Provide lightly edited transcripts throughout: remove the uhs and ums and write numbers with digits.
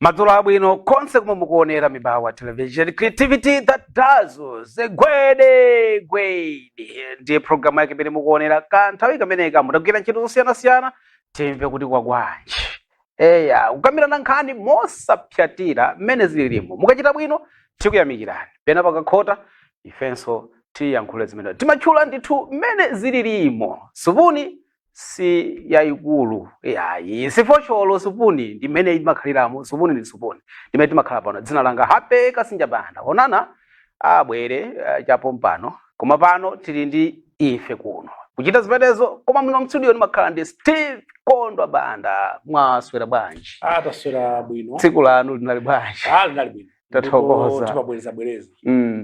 Madzulo abwino konse kumwe mukuonera Mibawa television creativity that dazzles Gwede ndiye programu yake imene mukuonera kanthawi kameneka mutagwira ntchito zosiyanasiyana timve kuti kwagwanji kukamira nkhani mosapyatira mmene zililimo mukachita bwino tikuyamikirani pena pakakhota ifenso tiyankhule zimene timatchula ndithu mmene zililimo supuni si yayikulu sifocholo supuni ndimene imakhaliramo supuni ndi supuni ndimene timakhala pano dzina langa Happy Kasinja Banda onana abwere chapo mpano koma pano tili ndi ife kuno kuchita zimenezo koma muno mstudio ndimakhala ndi Steve Kondwa Banda mwaswera bwanji taswera bwino tsiku lanu linali bwanji linali bwino tathokoza tipabwereza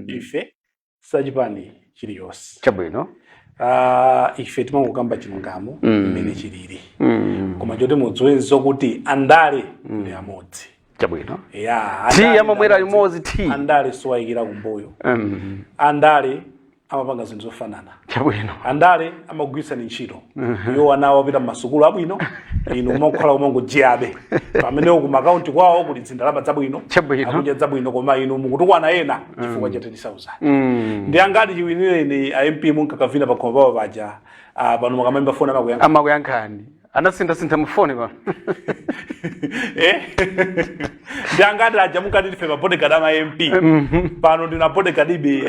ife sachipani chiliyonse chabwino ife timangokamba chilungamo mmene chilili koma choti mudziwenso kuti andale ndi amodzi chabwino ti amamwera limodzi ti andale siwayikira kumbuyo andale amapanga zinthu zofanana chabwino andale amagwirisani ntchito iwo anawo apita m'masukulu abwino inu mukhala kumangojiyabe pamenewo ku akaunti kwawo kuli zindalama zabwino akudya zabwino koma inu mukutukwana ena chifukwa cha 10,000 ndi angati chiwinireni MP munkakavina pakhoma pawo paja pano mukamayimba foni amakuyankhani anasintha mufoni pano ndi angati aja munkati tife mabodyguard ama MP pano ndina bodyguard ibe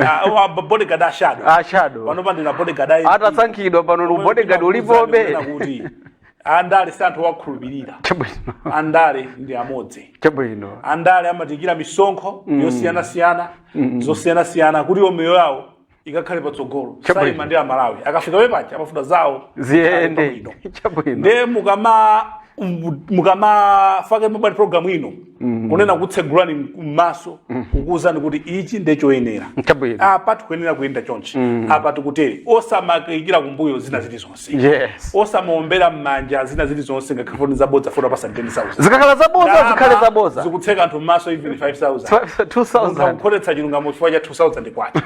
bodyguard ashado pano pano ndina bodyguard atasankhidwa pano bodyguard ulipobe kuti andale si anthu wakhulupirira andale ndi amodzi chabwino andale amatikira misonkho zosiyanasiyana kuti moyo wawo ikakhale patsogolo saima ndi amalawi akafika wepacha amafuna zawo ziyende chabwino nde mukamafake mobile program ino kunena kutsegulani m'maso kukuwuzani kuti ichi ndechoyenera apa tikuyenera kuyenda chonchi apa tikutere osamakayikira kumbuyo zina zili zonse osamaombera m'manja zina zili zonse ngakhale zabodza funa pasa 10,000 zikakhala zabodza zikhale zabodza zikutseka anthu m'maso even 5,000 2,000 ukukholetsa chilungamo chifukwa cha 2,000 kwacha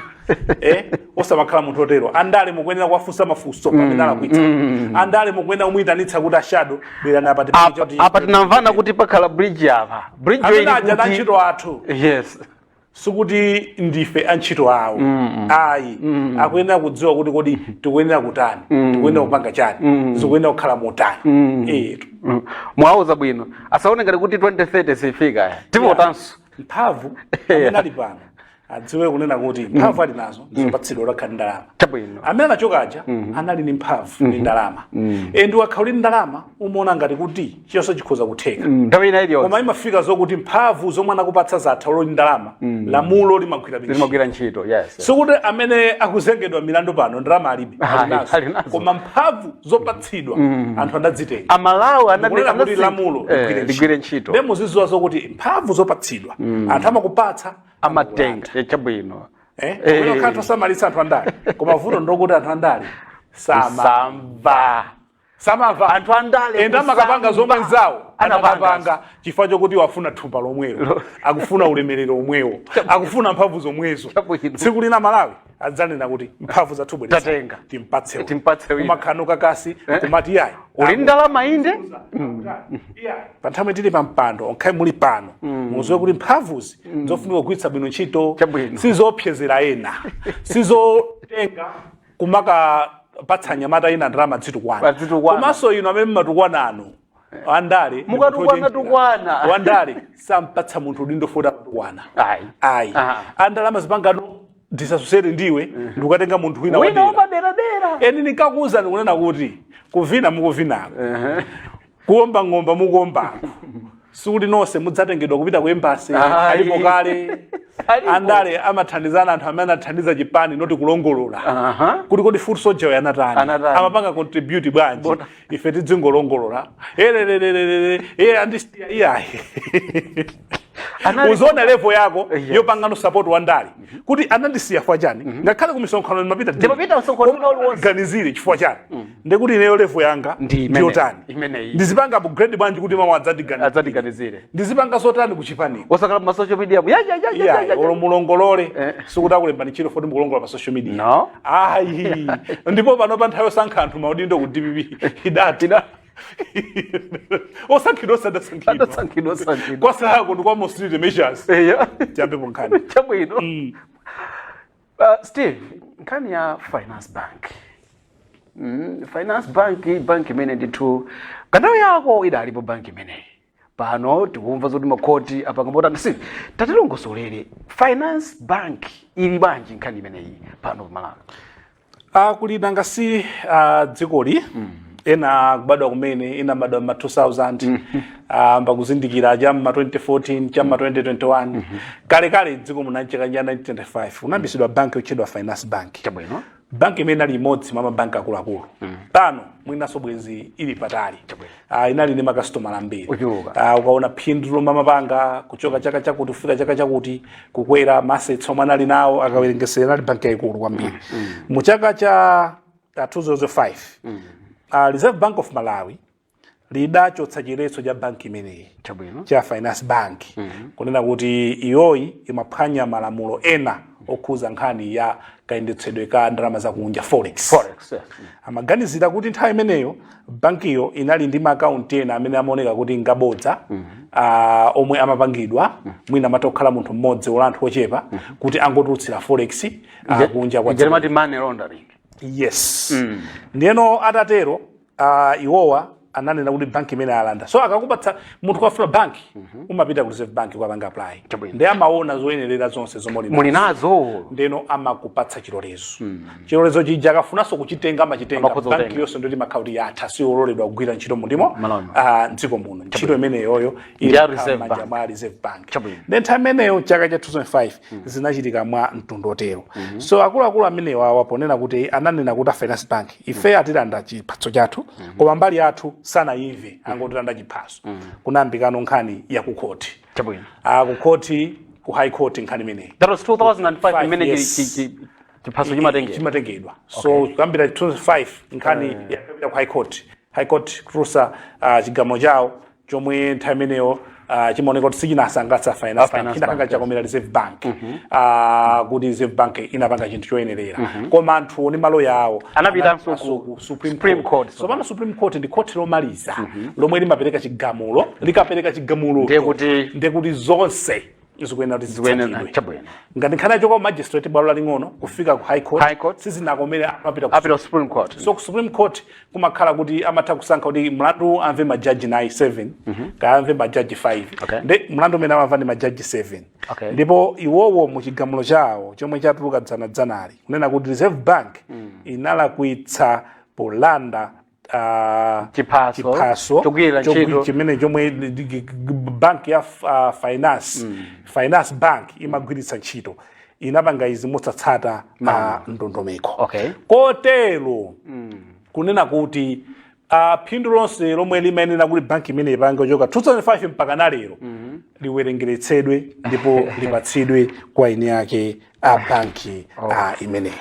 osamakhala munthu otero andale mukuyenera kuwafunsa mafunso pamene alakwitsa andale mukuyenera kumuyitanitsa kuti ashado bwerani apa tinamvana kuti pakhala bridge apa bridge yoyi kuti antchito athu sikuti ndife antchito awo ayi akuyenera kudziwa kuti kodi tikuyenera kutani tikuyenera kupanga chani zikuyenera kukhala motani mwauza bwino asaone ngati kuti 2030 sifika tivotanso mphamvu amene ali pano adziwe kunena kuti mphamvu ali nazo ndizopatsidwa lakha ndalama chabwino amene anachokaja anali ndi mphamvu ndi ndalama ndi wakhauli ndalama umaona ngati kuti chiyonse chikhoza kutheka koma imafika zokuti mphamvu zomwe anakupatsa zatha loli ndalama lamulo limagwira ntchito sikuti amene akuzengedwa milandu pano ndalama alibe koma mphamvu zopatsidwa anthu adazitenga amalawi kuti lamulo ligwire ntchito ndi muzidziwa zokuti mphamvu zopatsidwa anthu amakupatsa amatenga chabwino kanthu samalitsa anthu andale koma vuto ndokuti anthu andale samava anthu andale enda makapanga zomwe zawo anapanga chifukwa chokuti wafuna thumba lomwelo akufuna ulemerero omwewo akufuna mphamvu zomwezo tsiku lina Malawi adzanena kuti mphamvu za thumba tatenga timpatse umakhano kakasi kumati yayi uli ndalama inde pa nthawi tili pa mpando onkhayi muli pano muziwe kuti mphamvuzi zofunika kugwiritsa bwino ntchito sizopyezera ena sizotenga kumaka patsanya mata ina ndalama zitukwana komanso ino amene mmatukwanano andale mukatukwana wandale sampatsa munthu udindo fota patukwana ayi andalama zipangano disasosere ndiwe ndikukatenga munthu wina wadera eni nikakuwuza ndikunena kuti kuvina mukuvinako kuomba ng'omba mukuombako sikuti nonse mudzatengedwa kupita ku embassy alipo kale andale amathandizana anthu amene athandiza chipani noti kulongolola kuti kodi food soldier yanatani amapanga contribute bwanji ife tidzingolongolola andisiya iyayi uzona level yako yopangano support wandale kuti anandisiya fwa chani ngakhale ku misonkhano ganizire chifukwa chani ndekuti ineyo level yanga ndiyotani ndizipanga upgrade bwanji kuti mama adzadiganizire ndizipanga sotani kuchipani osakala pa social media mulongolole sikuti akulembani chiro foti mukulongola pa social media ayi ndipo pano pa nthawi yosankha anthu maudindo ku DPP idati osankhidwa sadasankhidwa kwasako ndi kwa most measures chambe kunkhani chabwino. Steve, nkhani ya finance bank. Finance bank imene ndithu kanthawi yako idalipo bank imeneyi. Pano tikumva zoti makhoti apangambota ndisi tatilongosolere finance bank ili banji nkhani imeneyi pano Malawi. Kulina ngasi dzikoli ena kubadwa kumene ina madwa ma 2000 mbakuzindikira jama 2014 jama 2021 kale dziko munacheka njana 1925 unambisidwa bank yochedwa finance bank. Chabwino. Bank imene ali imodzi mama bank akulu pano mwinaso bwezi ili patali inali ndi makastoma ambiri ukaona phindu mama panga kuchoka chaka chakuti kufika chaka chakuti kukwera masetso omwe anali nawo akawerengesera nali bank yaikulu kwambiri mu chaka cha 2005 Reserve Bank of Malawi lidachotsa chiletso cha bank imeneyi cha finance bank kunena kuti iyoyi imaphwanya malamulo ena okhuza nkhani ya kayendetsedwe ka ndalama zakunja forex. Amaganizira kuti nthawi imeneyo bankiyo inali ndi maakaunti ena amene amaoneka kuti ngabodza omwe amapangidwa mwina matokhala munthu mmodzi wala anthu ochepa kuti angotulutsira forex kunja kwa money laundering. Yes. Ndiyeno atatero iwowa ananena kuti bank imene alanda so akakupatsa munthu kwafuna bank umapita ku reserve bank kwa bank apply ndi amaona zoyenerera zonse zomwe muli nazo ndeno amakupatsa chilolezo chilolezo chija akafunanso kuchitenga amachitenga bank yonse ndoti makhauti yatha siololedwa kugwira ntchito mundimo mdziko muno ntchito imene yoyo ili mwa reserve bank then time imeneyo chaka cha 2005 zinachitika mwa mtundu otero so akuluakulu amenewa awaponena kuti ananena kuti finance bank ife atilanda chipatso chathu koma mbali yathu sana ive angotilanda chiphaso kunambikano nkhani ya kukhoti kukhoti ku high court nkhani imeneyi that was 2005 imene chiphaso chimatengedwa so kuyambira 2005 nkhani ya ku high court kutulutsa chigamulo chawo chomwe nthawi imeneyo chimaoneka kuti sichinasangalatsa finance bank chinapanga chakomera reserve bank kuti reserve bank inapanga chinthu choyenerera koma anthu ndi malo yawo anapitanso ku Supreme Court so pano Supreme Court ndi khoti lomaliza lomwe limapereka chigamulo likapereka chigamulo ndekuti zonse izikuyenera kuti zitsatidwe ngati nkhani yacho kwa magistrate bwalo laling'ono kufika ku high court sizinakomera amapita ku Supreme Court so ku Supreme Court kumakhala kuti amatha kusankha kuti mlandu amve majaji 7 kaya amve majaji 5 ndi mlandu umene amamva ndi majaji 7 ndipo iwowo mu chigamulo chawo chomwe chatuluka dzanali kunena kuti reserve bank inalakwitsa polanda chiphaso chimene chomwe bank ya finance bank imagwiritsa ntchito inapanga izi mosatsata ndondomeko kotero kunena kuti phindu lonse lomwe limayenera kuti bank imene ipange kuchoka 2005 mpaka nalero liwerengeretsedwe ndipo lipatsidwe kwa ine yake banki imeneyo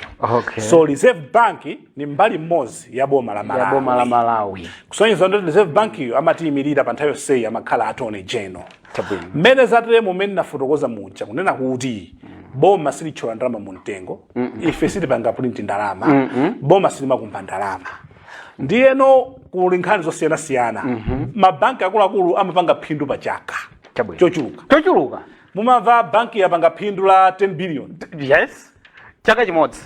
so reserve bank ni mbali mmodzi ya boma la Malawi kusonyeza kuti reserve bank iyo amatiyimirira pa nthawi yonseyi amakhala attorney general mmene zateremo mmene nafotokoza muja kunena kuti boma silichola ndalama mu mtengo ife silipanga print ndalama boma silimakumba ndalama ndiyeno kuli nkhani zosiyanasiyana mabanki akuluakulu amapanga phindu pa chaka chochuluka mumamva banki yapanga phindu la 10 billion yes chaka chimodzi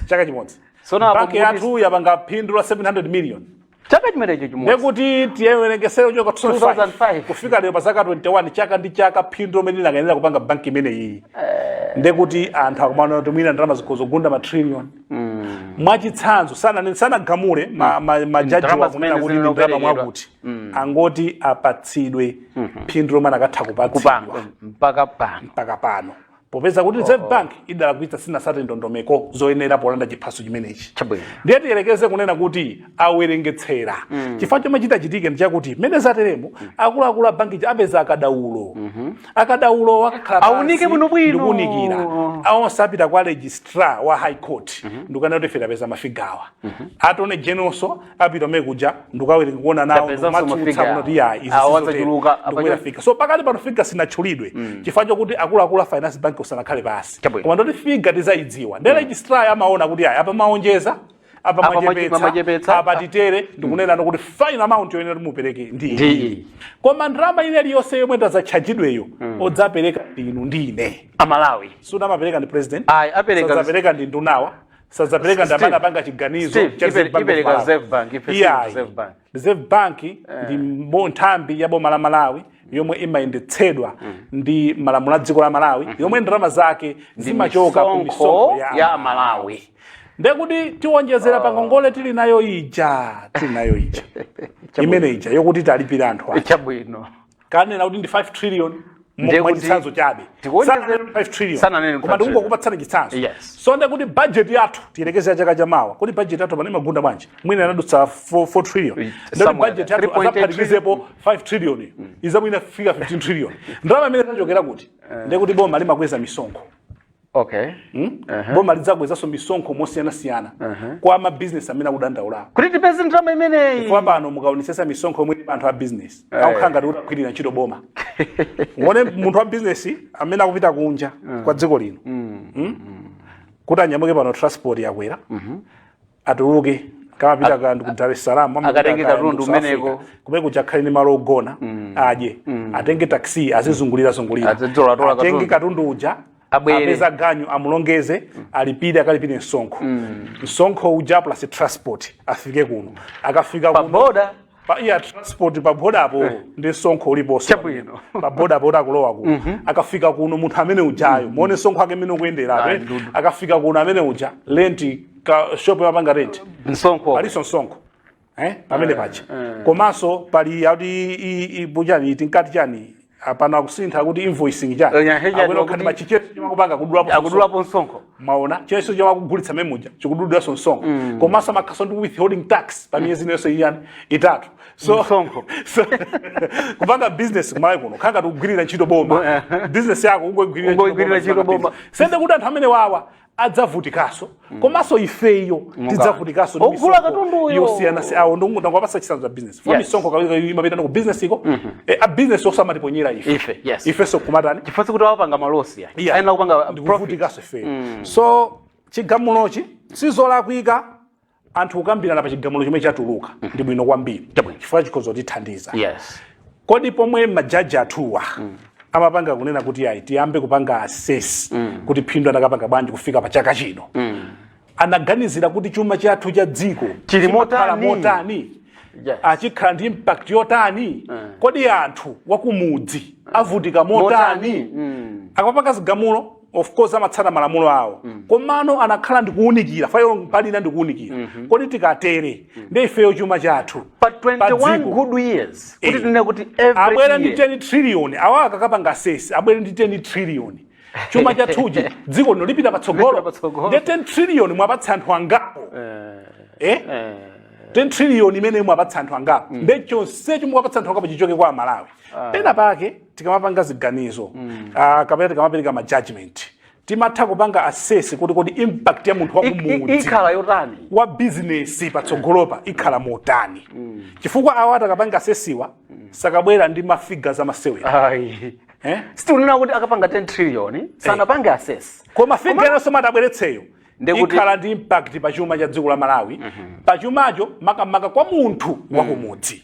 so banki yathu yapanga phindu la 700 million chaka chimenecho chimodzi ndekuti tiyewerengesere kuchoka 2005 kufika lero pa zaka 21 chaka ndi chaka phindu lomwe linakanena kupanga banki imene iyi ndekuti anthu akumana kuti mwina ndalama zikuzogunda ma trillion mwachitsanzo sanagamule majaji wakunena kuti ndi ndalama mwakuti angoti apatsidwe phindu lomwe anakatha kupatsidwa mpaka pano popeza kuti reserve bank idalakwitsa sinasate ndondomeko zoyenera polanda chiphaso chimenechi ndiye tiyelekeze kunena kuti awerengetsera chifukwa chomwe chitachitike ndi chakuti mmene zateremo akuluakulu a banki apeza akadaulo wakakhala aunike bwinobwino ndikunikira awonse apita kwa registrar wa high court ndikana kuti fera peza mafigawa atone genonso apita mekuja ndikawerenga kuona nawo matsutsa kunoti ya izi so pakati pano figa sinatchulidwe chifukwa chokuti akuluakulu a finance bank usanakhale basi koma ndoti figa tizaidziwa ndi registrar amaona kuti apa maonjeza apa majepetsa apa titere ndikunena kuti final amount yoyenera mupereke ndi koma ndalama iliyonse yomwe tazatchajidweyo odzapereka inu ndine amalawi suna mapereka ndi president apereka ndi ndunawa sazapereka ndamana panga chiganizo cha Reserve Bank ndi nthambi ya boma la Malawi yomwe imayendetsedwa ndi malamulo a dziko la Malawi yomwe ndalama zake zimachoka ku misonkho ya Malawi ndekuti tiwonjezera pa ngongole tili nayo ija imene ija yokuti talipira anthu chabwino kanena kuti ndi 5 trillion mwachitsanzo chabe 5 trillion koma ndikungokupatsana chitsanzo so ndekuti budget yathu tiyerekeze chaka chamawa kuti budget yathu pane magunda bwanji mwina anadutsa 4 trillion ndekuti budget yathu azaphatikizepo 5 trillion izabwina fika 15 trillion ndalama imene tachokera kuti ndekuti boma limakweza misonkho boma lidzakwezanso misonkho mosiyanasiyana kwa mabusiness amene akudandaula kuti tipeze ndalama imeneyi kwa pano mukaonesesa misonkho imwe anthu a business akukhanga kuti akwirira ntchito boma ngone munthu wa business amene akupita kunja kwa dziko lino kuti anyamuke pano transport yakwera atuluke kamapita kandu ku Dar es Salaam akatenge katundu umeneko kumene kuchakhale ni malo ogona adye atenge taxi azizungulira atenge katundu uja apeza ganyu amulongeze alipide akalipide msonkho uja plus transport afike kuno akafika kuno boda pa transport pa boda apo ndi msonkho uliponso pa boda apo akulowa kuno akafika kuno munthu amene ujayo muone msonkho wake mmene ukuyendera akafika kuno amene uja lenti ka shop yapanga rent msonkho pamene pacha komanso pali yati ibujani tinkati chani apana akusintha kuti invoicing chani akwena kuti machicheso chimakupanga akudulapo msonkho maona cheso chamakugulitsa memuja chikuduliraso msonkho komanso makhaso ndi withholding tax pa miyezi inonso iyani itatu so kupanga business kumalawi kuno khanga tikugwirira ntchito boma business yako ungogwirira ntchito boma sende kuti anthu amene wawa adzavutikaso komanso ifeyo tidzavutikaso ndi misonkho yosiyana awo ndikuwapasa chitsanzo cha business for misonkho imapita ku business iko a business osamatiponyera ife so kumatani chifukwa kuti awapanga malosi ayenda kupanga profitikaso ifeyo so chigamulochi sizolakwika anthu kukambirana pa chigamulo chomwe chatuluka ndi bwino kwambiri chifukwa chikhoza kutithandiza kodi pomwe majaji athuwa amapanga kunena kuti ayi tiyambe kupanga assess kuti phindu anakapanga bwanji kufika pa chaka chino anaganizira kuti chuma chathu cha dziko chili motani achikhala ndi impact yotani kodi anthu wakumudzi avutika motani akapanga zigamulo of course amatsata malamulo awo komano anakhala ndikuunikira fayo palina ndikuunikira kodi tikatere ndi ifeyo chuma chathu but 21 good years kuti tinene kuti every abwera ndi 10 trillion awa akakapanga assess abwera ndi 10 trillion chuma chathuji dziko lino lipita patsogolo ndi 10 trillion mwapatsa anthu angapo 10 trillion imene mwapatsa anthu angapo ndi chonsecho mwapatsa anthu angapo chichoke kwa Malawi pena pake tikamapanga ziganizo kapena tikamapereka ma judgment timatha kupanga assess kuti kodi impact ya munthu wakumudzi ikhala yotani wa business patsogolopa ikhala motani chifukwa awa akapanga assessiwa sakabwera ndi mafigures amasewera still nina kuti akapanga 10 trillion sanapanga assess koma figure so matabweretseyo ikhala ndi impact pa chuma cha dziko la Malawi pa chumacho makamaka kwa munthu wakumudzi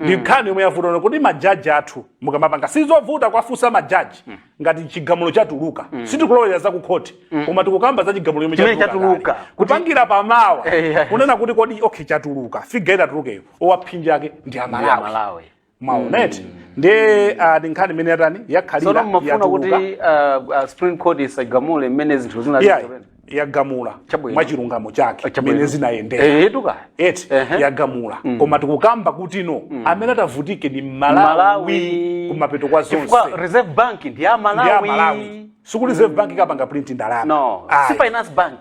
ndi nkhani yomwe yavuta kuti majaji athu mukamapanga sizovuta kwafusa majaji ngati chigamulo chatuluka sitikulowera za ku court koma tikukamba za chigamulo yomwe chatuluka kupangira pamawa kunena kuti kodi okay chatuluka figure itatulukeyo owaphinja ake ndi Amalawi maonet ndi nkhani imene yatani yakhalira mafuna kuti Supreme Court isagamule mmene zinthu yagamula mwachilungamo chake mene zinayendera yagamula koma tikukamba kuti no amene atavutike ni Malawi kumapeto kwa zonse Reserve Bank ndi ya Malawi Suku Reserve Bank kapanga print ndalama no si Finance Bank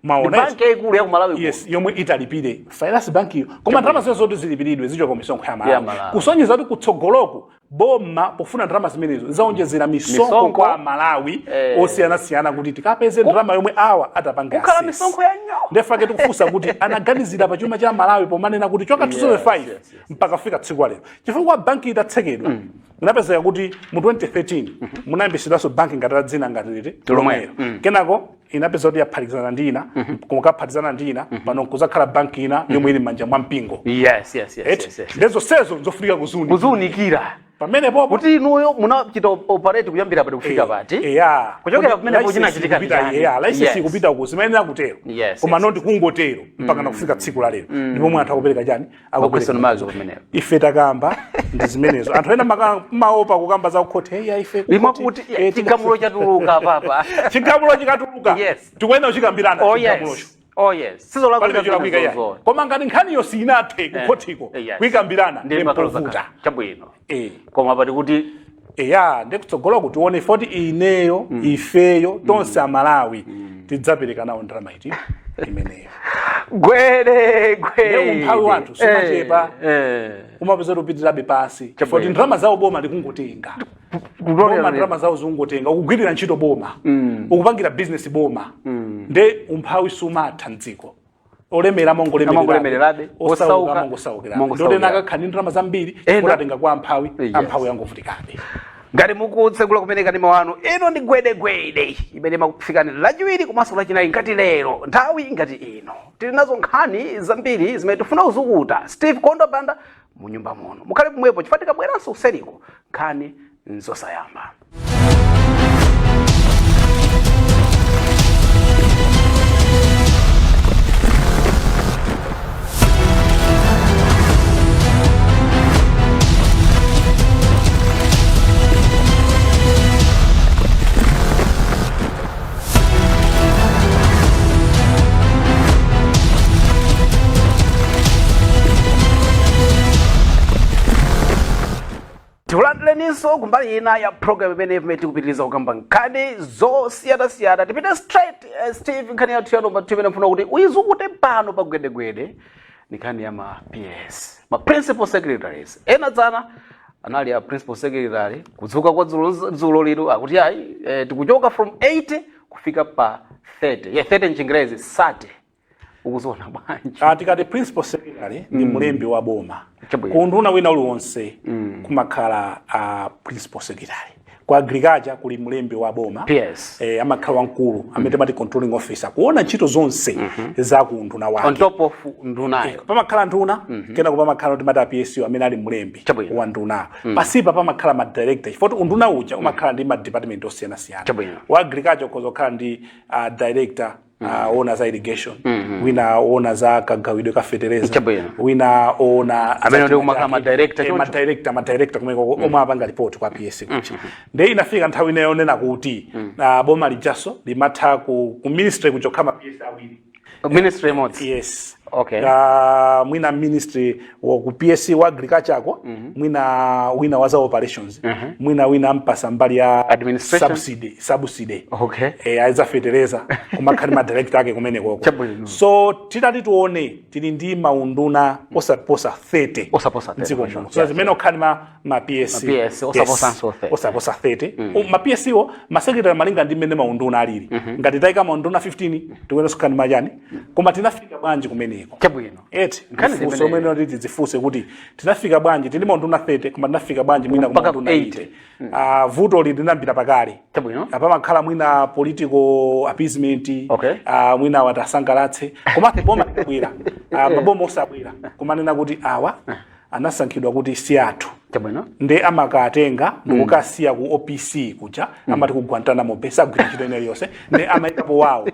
maona bank ekulu ya Malawi yes yomwe italipire Finance Bank iyo koma ndalama zonse zilipiridwe zichoka misonkho ya Malawi kusonyeza kuti kutsogoloko boma pofuna ndalama zimenezo zaonjezera misonkho kwa Malawi osiyana kuti tikapeze ndalama yomwe awa atapanga ukhala misonkho ya nyo ndefake tikufusa kuti anaganizira pa chuma cha Malawi pomanena kuti choka 2005 mpaka fika tsiku lero chifukwa banki itatsekedwa munapezeka kuti mu 2013 munayambisiranso banki ngati dzina ngati liti Tolomero kenako inapezoti yaphatikizana ndina kumukaphatizana ndina pano kuzakhala banki ina yomwe ili m'manja mwa mpingo. Yes. Ndezo sezo nzofunika kuzunikira pamene popo kuti inuyo munachita operate kuyambira pati kufika pati kuchokera pamene po chinachitika license ikupita ku zimene akutero koma noti kungotero mpaka na kufika tsiku la lero ndipo mwe anthu akupereka chani question marks kumenera ife takamba ndi zimenezo anthu ena maopa kukamba za kukhothe ife imakuti chigamulo chatuluka papa chigamulo chikatuluka tikuenda uchikambirana chigamulocho sizo la kuika koma ngati nkhaniyo sinathe kukhotiko kuikambirana ndimpovuta chabwino koma pati kuti ndikutsogola kuti one foti ineyo ifeyo tonse amalawi tidzapereka nawo ndalama iti imeneyo Gwede umphawi wanthu simachepa umapeza kupitirabe pasi foti ndalama zawo boma likungotenga boma ndalama zawo zikungotenga ukugwirira ntchito boma ukupangira business boma nde umphawi sumatha mdziko olemera mongolemererabe osauka ndode nakakhani ndalama zambiri ulatenga kwa amphawi yangovutikabe ngati mukutsekula kumeneka ndi mawanu ino ndi gwede imene makufikani lachiwiri komanso lachinayi ngati lero nthawi ngati ino tili nazo nkhani zambiri zimene tifuna kuzukuta Steve Kondobanda mu nyumba muno mukhale pomwepo chifukwa tikabweranso kuseriko nkhani nzosayamba. Tikulandireniso kumbali ina ya program imene tikupitiriza kukamba nkhani zosiyana tipite straight Steve nkhani yathu ya nomba 2 imene mfuna kuti uyizukute pano pa gwedegwede ni nkhani ya ma PS ma principal secretaries ena dzana anali ya principal secretary kudzuka kwa dzulo lero akuti ayi tikuchoka from 80 kufika pa 30 30 mchingerezi 30 ukuzona bwanji tikati principal secretary ndi mulembi wa boma kunduna wina uliwonse kumakhala principal secretary kwa agriculture kuli mulembi wa boma amakhala wamkulu amene timati controlling officer kuona ntchito zonse za kunduna wake on top of ndunayo pamakhala nduna kena kupamakhala timati PSU amene ali mulembi wa nduna pasipa pamakhala ma director chifukwa unduna uja umakhala ndi ma department osiyana wa agriculture kozokhala ndi director ona za irrigation wina ona za kagawidwe ka fertilizer wina ona amene ndi kumakhala ma director kumeko omwe apanga report kwa PS kuchi nde inafika nthawi inayo nena kuti boma lijaso limatha ku ministry kuchokha ma PS awiri ministry imodzi mwina ministry wa ku PS wa agriculture ako mwina wina wa za operations mwina mpasa mbali ya subsidy aiza fertilizer kumakhali ma director ake kumene koko so titati tuone tili ndi maunduna osaposa 30 mdziko muno so zimene okhali ma PS osaposa 30 ma PS wo ma secretary malinga ndi mmene maunduna alili ngati taika maunduna 15 tikuyenera kukhali majani koma tinafika bwanji kumene chabwino ndifunso mwene kuti tidzifuse kuti tinafika bwanji tili maunduna 30 koma tinafika bwanji mwina mpaka 80 vuto linambira pakale chabwino apamakhala mwina political appeasement mwina watasangalatse koma boma likabwera maboma osabwera kumanena kuti awa anasankhidwa kuti si athu nde amakatenga ndikukasiya ku OPC kuja amati ku Guantanamo Bay sagwira ntchito ina yonse nde amaitapo wawo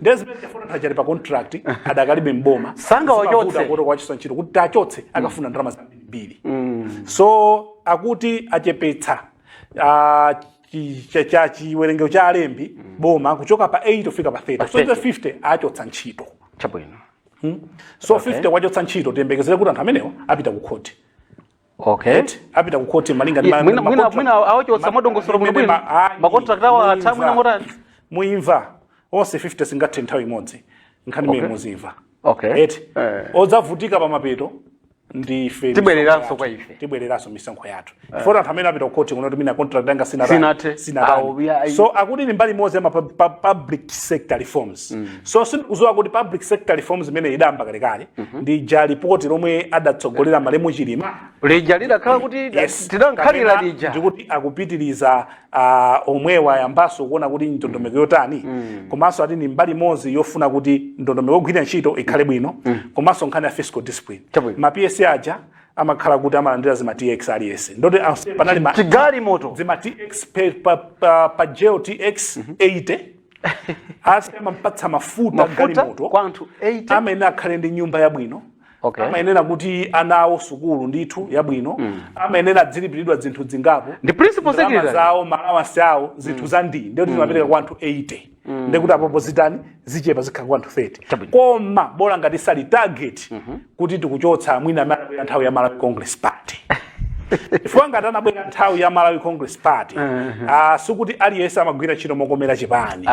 ndezimene tafuna tajali pa contract adakalibe mboma sanga wachotse kuti kwachisa ntchito kuti tachotse akafuna ndalama zambiri so akuti achepetsa chiwerengero cha alembi boma kuchoka pa 8 kufika pa 30 so 50 achotsa ntchito chabwino so 50 wachotsa ntchito tiyembekezere kuti anthu amenewo apita ku court apita ku court malinga mwina awachotsa modongosolo muno ma contract awo athamwe na motani muimva onse 50 singathe nthawi imodzi nkhani mwe muzimva odzavutika pa mapeto ndife tibwereranso kwa ife tibwereranso misankho yathu chifukwa anthu amene apita kukoti kuno kuti mina contract yanga Sinathe. so akuti ni mbali imodzi ya public sector reforms so sindikuzowa kuti public sector reforms imene idayamba kalekale ndi ja ripoti lomwe adatsogolera Malemu Chilima lija lidakhala kuti tidankhalira lija ndikuti akupitiriza omwewa yambaso kuona kuti ndondomeko yotani komanso ati ni mbali imodzi yofuna kuti ndondomeko yogwira ntchito ikhale bwino komanso nkhani ya fiscal discipline ma PS aja amakhala kuti amalandira zima TX aliyense ndoti panali chigali moto zima TX pa jail TX 80 asema mpatsa mafuta gali moto kwa anthu 80 amene akhale ndi nyumba yabwino amayenera kuti anawo sukulu ndithu yabwino amayenera dzilipiridwa zinthu zingapo ndi principle secretary zawo malawasi awo zinthu za ndini ndio timapereka kwa anthu 80 ndikuti apopo zitani zichepa zikhala kwa anthu 30 koma bola ngati sali target kuti tikuchotsa mwina amene nthawi ya Malawi Congress Party ifwa ngati anabwera nthawi ya Malawi Congress Party sikuti aliyense amagwira ntchito mokomera chipani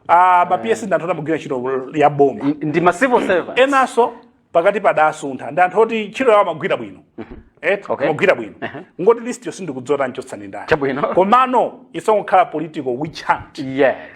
ma PS ndanthu amagwira ntchito ya boma ndi ma civil servants enaso pakati padasuntha ndi anthu oti ntchito yawo amagwira bwino amagwira bwino ngoti list yonse ndikudzota nchotsani ndani komano isongokhala political witch hunt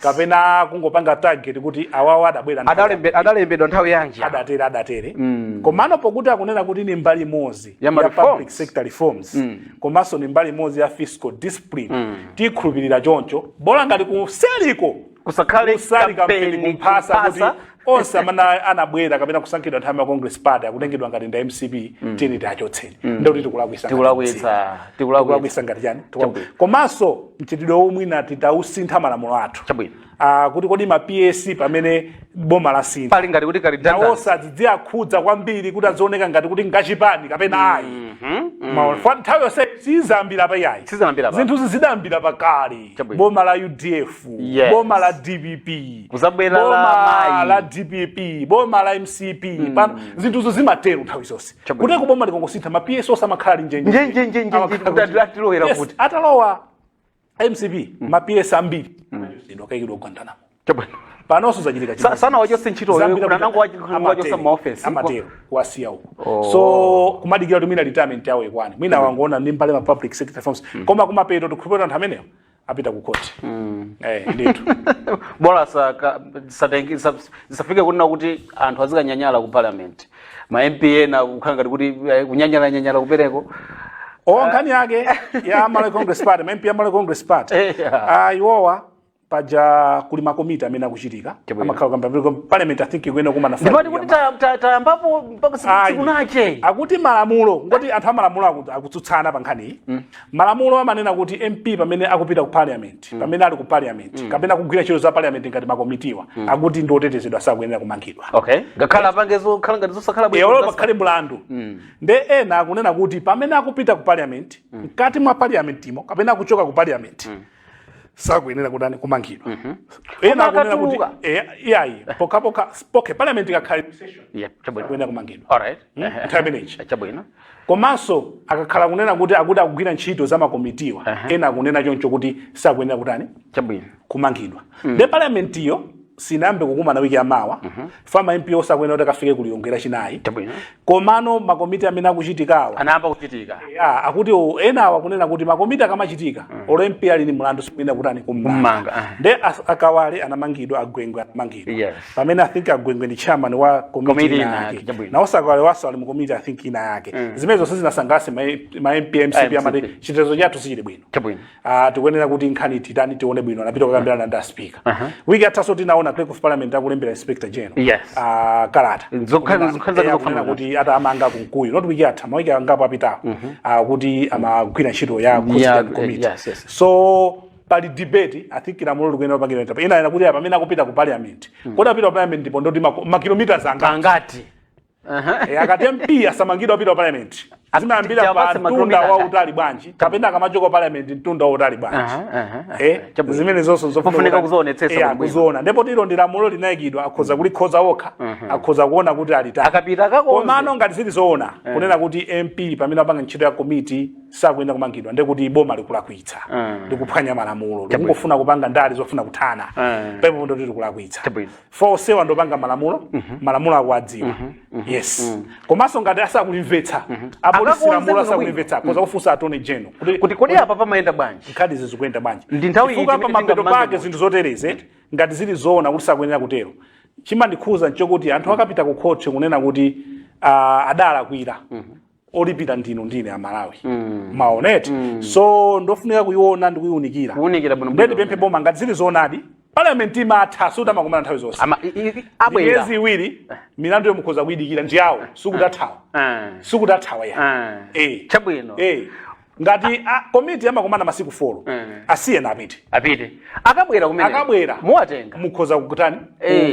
kapena kungopanga target kuti awawa adabwera adalembedwa nthawi yanji adatere komano pokuti akunena kuti ni mbali imodzi ya public sector reforms komanso ni mbali imodzi ya fiscal discipline tikhulupirira choncho bola ngati kuseliko kusakhale kampeni kumphasa kuti onse amene anabwera kapena kusankhidwa nthawi ya Congress Party akutengedwa ngati nda MCP tini tachotseni ndio kuti tikulakwisa ngati chani komanso mchitidwe omwina titausintha malamulo athu kuti kodi ma PS pamene boma la sintha pali ngati kuti kali osadziakhudza kwambiri kuti azioneka ngati kuti ngachipani kapena ayi nthawi yonse sizambira pa yayi zinthu zidambira pakale boma la UDF boma la DPP boma la DPP boma la MCP zinthuzo zimatero nthawi zonse kuti kuboma likongosintha ma PS osamakhala njenje atalowa MCP ma PS ambiri ndokayikidwa kugandana panonso zachitika sana wachose ntchito kunanango wachose ma office amatero kuwasiya uko so kumadikira tumina retirement yawo ikwani mwina wangoona ndi mbale ma public sector reforms koma kumapeto tikhulupirira anthu amenewo apita kukoti ndithu bora zisafike kunena kuti anthu azikanyanyala ku parliament ma MPA na kukhala ngati kuti kunyanyala kupereko nkhani yake ya Malawi Congress Party ma MPA Malawi Congress Party iwowa paja kuli makomiti amene akuchitika amakhala kamba parliament I think ikuyenda kuma nafasi ndipati kuti tayambapo mpaka sikunache akuti malamulo ngoti anthu amalamulo akutsutsana pa nkhani malamulo amanena kuti MP pamene akupita ku parliament pamene ali ku parliament kapena kugwira ntchito za parliament ngati makomitiwa akuti ndi otetezedwa sakuyenera kumangidwa ngakhala pangezo khala ngati zosakhala bwino pakhale mlandu nde ena akunena kuti pamene akupita ku parliament mkati mwa parliament imo kapena akuchoka ku parliament sakuyenera kudani kumangidwa ena akunena kuti iyayi poka parliament ikakhala session sakuyenera kumangidwa chabwino komanso akakhala kunena kuti akuti akugwira ntchito za makomitiwa ena akunena choncho kuti sakuyenera kudani chabwino kumangidwa nde parliament iyo sinambe kukumana wiki yamawa fama MP osakuyenera kuti akafike kuliyongera chinayi komano makomiti amene akuchitikawa anayamba kuchitika akuti ena akunena kuti makomiti akamachitika olo MP ali ni mlandu sikuyenera kutani kummanga nde akawale anamangidwa agwengwe anamangidwa pamene I think agwengwe ndi chairman wa komiti yake na osakawale waso ali mu komiti I think ina yake zimene zonse zinasangalatsa ma MP MCP amati chitetezo chathu sichili bwino tikuyenera kuti nkhani titani tione bwino anapita kukambirana ndi speaker wiki athaso tinaona clerk of parliament akulembera inspector general kalata zokhana kuti atamanga kunkuyu not wiki atha mawiki angapo apitawo kuti amagwira ntchito ya committee so pali debate I think lamulo likuyenera kupangira ntapa ina kuti pamene akupita ku parliament kodi apita ku parliament ndipo ndoti makilomita angati akati MP asamangidwa apita ku parliament azimayambira pa mtunda wa utali bwanji kapena akamachoka parliament mtunda wa utali bwanji zimene zonse zofunika kuzoonetsetsa kuzoona ndipo tilo ndi lamulo linayikidwa akhoza kulikhoza okha akhoza kuona kuti alitali akapita kako komano ngati zili zoona kunena kuti MP pamene apanga ntchito ya committee sakuyenda kumangidwa ndekuti boma likulakwitsa ndikuphwanya malamulo ndikungofuna kupanga ndale zofuna kuthana pepo ndoti likulakwitsa for sewa ndopanga malamulo akuwadziwa yes komanso ngati asakulimvetsa apolisi lamulo asakulimvetsa koza kufunsa attorney general kuti kodi apa pamayenda bwanji nkhani zizikuyenda bwanji ndi nthawi iyi pa mapeto pake zinthu zotereze ngati zili zoona kuti sakuyenera kutero chimandikhuza nchokuti anthu akapita ku court kunena kuti adalakwira olipira ndine amalawi maoneti so ndofunika kuiona ndi kuiunikira ndeti pemphe boma ngati zili zoonadi parliament imatha sudamakumana nthawi zonse miyezi iwiri milandu yomukhoza kuyidikira ndiyawo sikutathawa ya chabwino ngati komiti amakumana masiku 4 asiye na apite akabwera kumene muwatenga mukhoza kukutani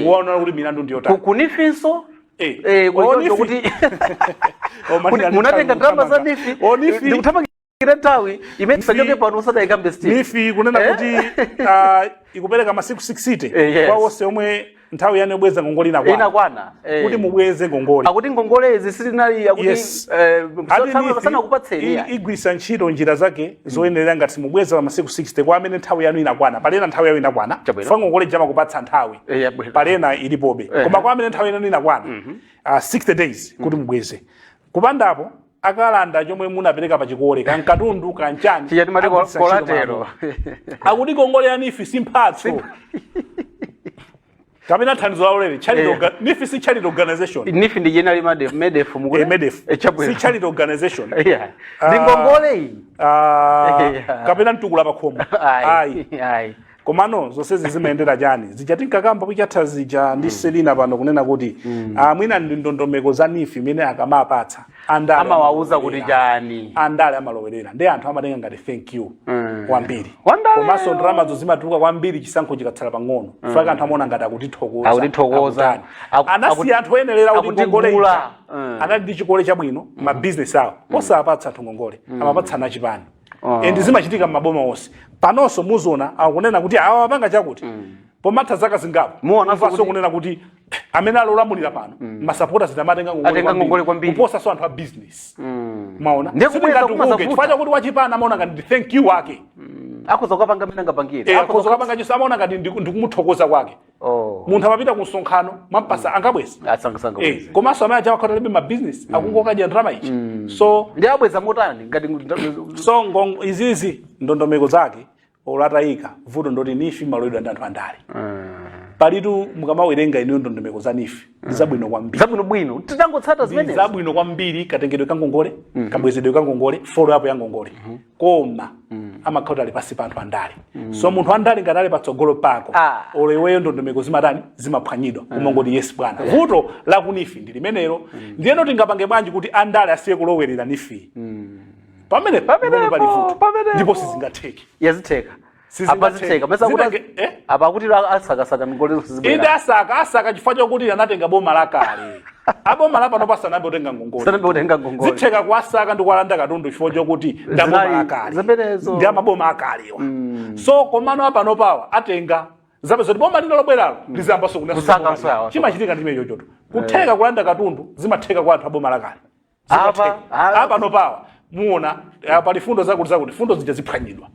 kuona kuti milandu ndiyotani kunifinso kuti munatenga drama za nifi ndikuthamangira nthawi imene tisachoke pano usadaika mbesti nifi kunena kuti ikupereka masiku 60 kwa onse omwe nthawi yane bweza ngongole inakwana kuti mubweze ngongole akuti ngongole izi silinali akuti sana kupatseni igwisa ntchito njira zake zoyenera ngati mubweza masiku 60 kwa amene nthawi yanu inakwana palena nthawi yanu inakwana fa ngongole jama kupatsa nthawi palena ilipobe koma kwa amene nthawi yanu inakwana 60 days kuti mubweze kupandapo akalanda chomwe munapereka pa chikole kankatundu kanchani chiyati mati kolatero akuti ngongole ya nifi simphatso kapena thandizo laulere nifi si charity organization nifi ndi general medef mukule si charity organization ndi ngongole iyi kapena mtukula pakhomo ayi komano zonsezi zimayendera chani zija tinkakamba kuchatha zija ndi selina pano kunena kuti mwina ndi ndondomeko za nifi imene akamapatsa andale amawauza kuti chani andale amalowerera ndi anthu amatenga ngati thank you kwambiri komanso ndalamazo zimatuluka kwambiri chisankho chikatsala pang'ono faka anthu amaona ngati akutithokoza anasi anthu oyenera kuti ngongole anali ndi chikole chabwino ma business awo osapatsa anthu ngongole amapatsana chipani and zimachitika m'maboma onse panonso muzona akunena kuti awa apanga chakuti pomatha zaka zingapo muonaso kunena kuti amene alolamulira pano masapota zitamatenga ngongole kwambiri kuposa so anthu a business maona chifukwa kuti wachipana amaona ngati thank you wake akhoza kupanga mena ngapangire akhoza kupanga chiso amaona ngati ndikumuthokoza kwake munthu amapita ku msonkhano mampasa angabweza komanso amene achawa khatalebe ma business akungokadya ndrama ichi so ndi abweza motani ngati so izizi ndondomeko zake olatayika vuto ndoti nifi maloledwa ndi anthu andale palitu mukamawerenga iniyo ndondomeko za nifi zabwino kwambiri zabwino titangotsata zimene zabwino kwambiri katengedwe kangongole kabwezedwe kangongole follow up ya ngongole koma amakhala ali pasi pa anthu andale so munthu andale ngatale patsogolo pako oleweyo ndondomeko zimatani zimaphwanyidwa koma ngoti yes bwana vuto la kunifi ndi limenelo ndiyeno tingapange bwanji kuti andale asiye kulowerera nifi pamene pali vuto ndipo sizingatheke yazitheka apazitheka mesa kuti apa kuti asaka ngongole zizibera inde asaka chifukwa chokuti anatenga boma lakale aboma lapa nopasa nambe utenga ngongole zitheka kwasaka ndi kwalanda katundu chifukwa chokuti ndaboma lakale ndi amaboma akalewa so komano apa nopawa atenga zapezo boma lino lobweralo lizambaso kunesa chimachitika ndime chochoto kutheka kulanda katundu zimatheka kwa anthu aboma lakale apa nopawa muona pali fundo zakuti fundo zija ziphwanyidwa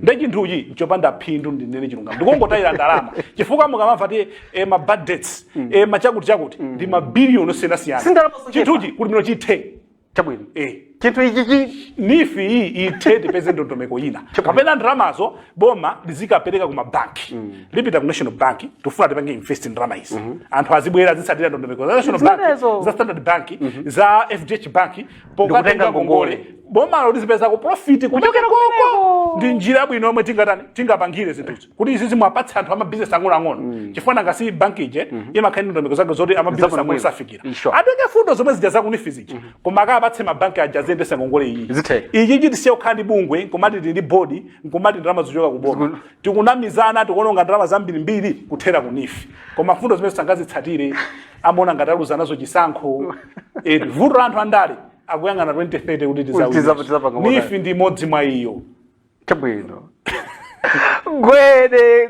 ndi chinthuchi nchopanda phindu ndinene chilungamo ndikungotayira ndalama chifukwa mukamamva ti ma budgets machakuti ndi mabiliyoni osiyana-siyana chinthuchi kuti mino chithe chabwino chinthu ichi nifi iyi ithe tipeze ndondomeko ina kapena ndalamazo boma lizikapereka ku mabanki lipita ku national bank tifuna tipange invest in ndalama izi anthu azibwera zisatira ndondomeko za national bank za standard bank za fdh bank pokatenga ngongole bomalo lizipeza ku profit kuchokera koko ndi njira bwino yomwe tingapangire zinthuzi kuti izi zimwapatsa anthu ama business ang'ono chifuna ngasi bank ije imakhala ndondomeko zake zoti ama business ang'ono safikira atenge fundo zomwe zija za kunifi zija koma akapatse mabanki aja zendesa ngongole iyi iyi chitisiya kukhala ndi bungwe nkomati ndi body nkomati ndalama zochoka kuboma tikunamizana tikuononga ndalama zambirimbiri kuthera kunifi koma fundo zimene sangazitsatire amaona ngati aluza nazo chisankho vuto la anthu andale akuyang'ana 2030 kuti tizawiza nifi ndi imodzi mwa iyo chabwino Gwede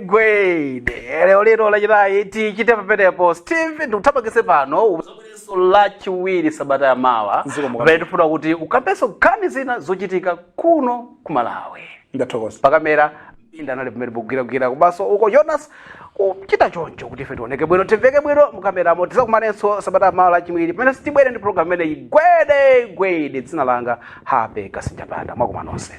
lero lachitayi tichite papenepo Steve ndikuthamangise pano diso la chiwiri sabata ya mawa Zikomo. pamene tifuna kuti ukambenso nkhani zina zochitika kuno ku Malawi. Ndathokoza. Pakamera inda anali pamene bugwira kubaso uko Jonas kuchita choncho kuti ife tioneke bwino timveke bwino mukameramo tizakumanenso sabata ya mawa lachiwiri pamene sitibwere ndi program imene Gwede dzina langa Happy Kasinjapanda mwakumanonse.